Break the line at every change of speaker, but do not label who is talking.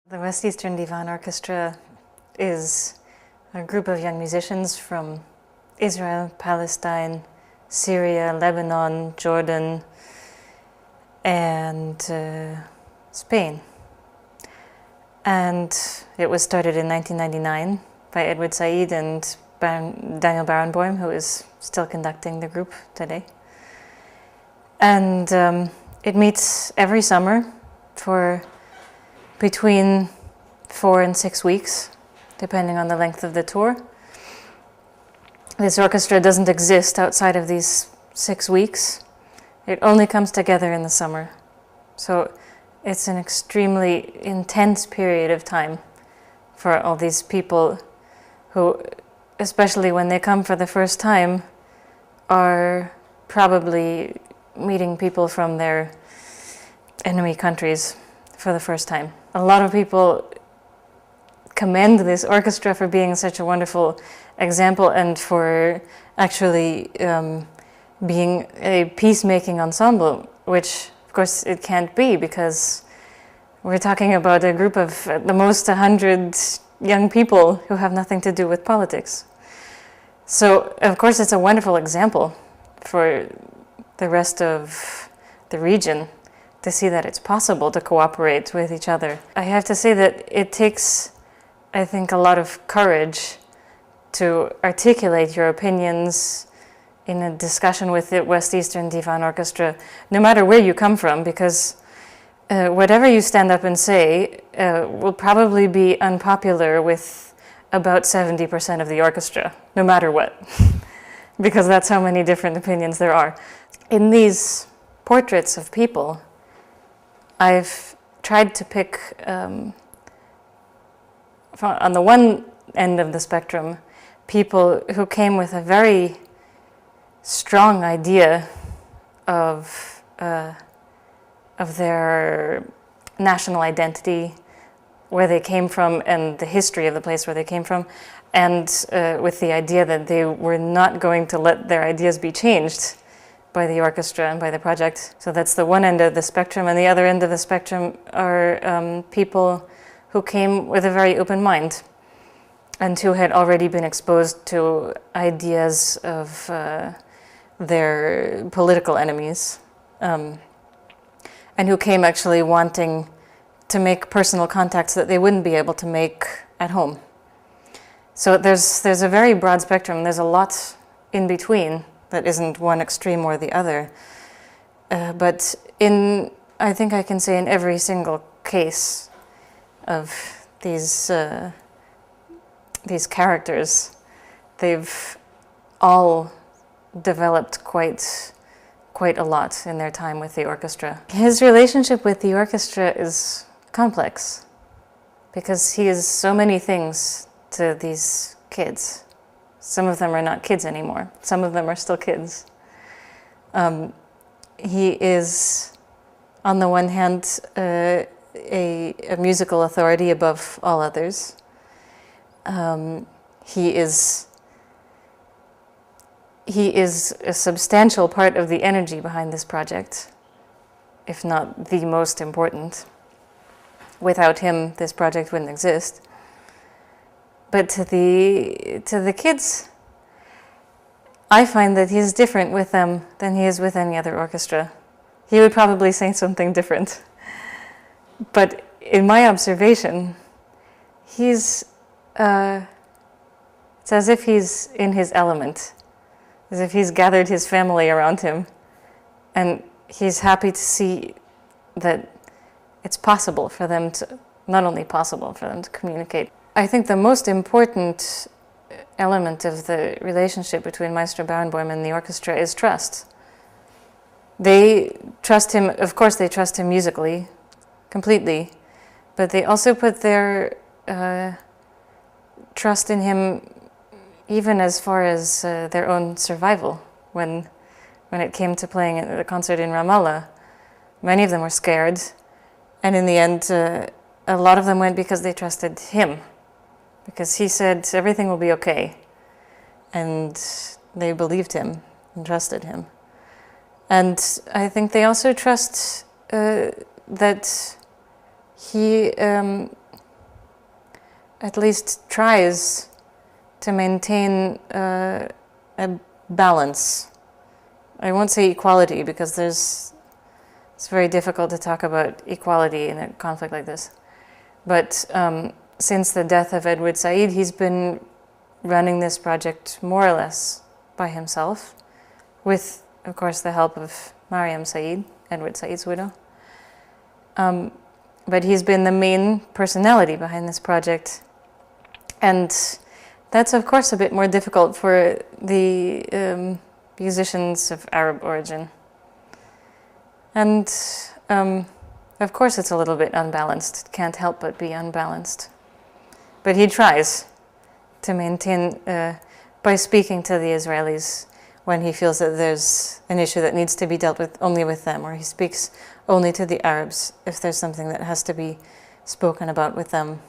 The West Eastern Divan Orchestra is a group of young musicians from Israel, Palestine, Syria, Lebanon, Jordan, and Spain. And it was started in 1999 by Edward Said and Daniel Barenboim, who is still conducting the group today. And it meets every summer for between 4 and 6 weeks, depending on the length of the tour. This orchestra doesn't exist outside of these 6 weeks. It only comes together in the summer. So it's an extremely intense period of time for all these people who, especially when they come for the first time, are probably meeting people from their enemy countries for the first time. A lot of people commend this orchestra for being such a wonderful example and for actually being a peacemaking ensemble, which of course it can't be, because we're talking about a group of at the most 100 young people who have nothing to do with politics. So of course it's a wonderful example for the rest of the region to see that it's possible to cooperate with each other. I have to say that it takes, I think, a lot of courage to articulate your opinions in a discussion with the West Eastern Divan Orchestra, no matter where you come from, because whatever you stand up and say will probably be unpopular with about 70% of the orchestra, no matter what, because that's how many different opinions there are. In these portraits of people, I've tried to pick, on the one end of the spectrum, people who came with a very strong idea of their national identity, where they came from, and the history of the place where they came from, and with the idea that they were not going to let their ideas be changed by the orchestra and by the project. So that's the one end of the spectrum, and the other end of the spectrum are people who came with a very open mind and who had already been exposed to ideas of their political enemies, and who came actually wanting to make personal contacts that they wouldn't be able to make at home. So there's a very broad spectrum. There's a lot in between that isn't one extreme or the other. But I think I can say in every single case of these characters, they've all developed quite a lot in their time with the orchestra. His relationship with the orchestra is complex, because he is so many things to these kids. Some of them are not kids anymore. Some of them are still kids. He is, on the one hand, a musical authority above all others. He is a substantial part of the energy behind this project, if not the most important. Without him, this project wouldn't exist. But to the kids, I find that he's different with them than he is with any other orchestra. He would probably say something different. But in my observation, it's as if he's in his element, as if he's gathered his family around him, and he's happy to see that it's possible for them to, not only possible for them to communicate. I think the most important element of the relationship between Maestro Barenboim and the orchestra is trust. They trust him, of course they trust him musically, completely, but they also put their trust in him even as far as their own survival. When it came to playing at the concert in Ramallah, many of them were scared, and in the end a lot of them went because they trusted him, because he said everything will be okay, and they believed him and trusted him. And I think they also trust that he at least tries to maintain a balance. I won't say equality because it's very difficult to talk about equality in a conflict like this. But since the death of Edward Said, he's been running this project more or less by himself, with, of course, the help of Mariam Said, Edward Said's widow. But he's been the main personality behind this project. And that's, of course, a bit more difficult for the musicians of Arab origin. And of course it's a little bit unbalanced. It can't help but be unbalanced. But he tries to maintain, by speaking to the Israelis when he feels that there's an issue that needs to be dealt with only with them, or he speaks only to the Arabs if there's something that has to be spoken about with them.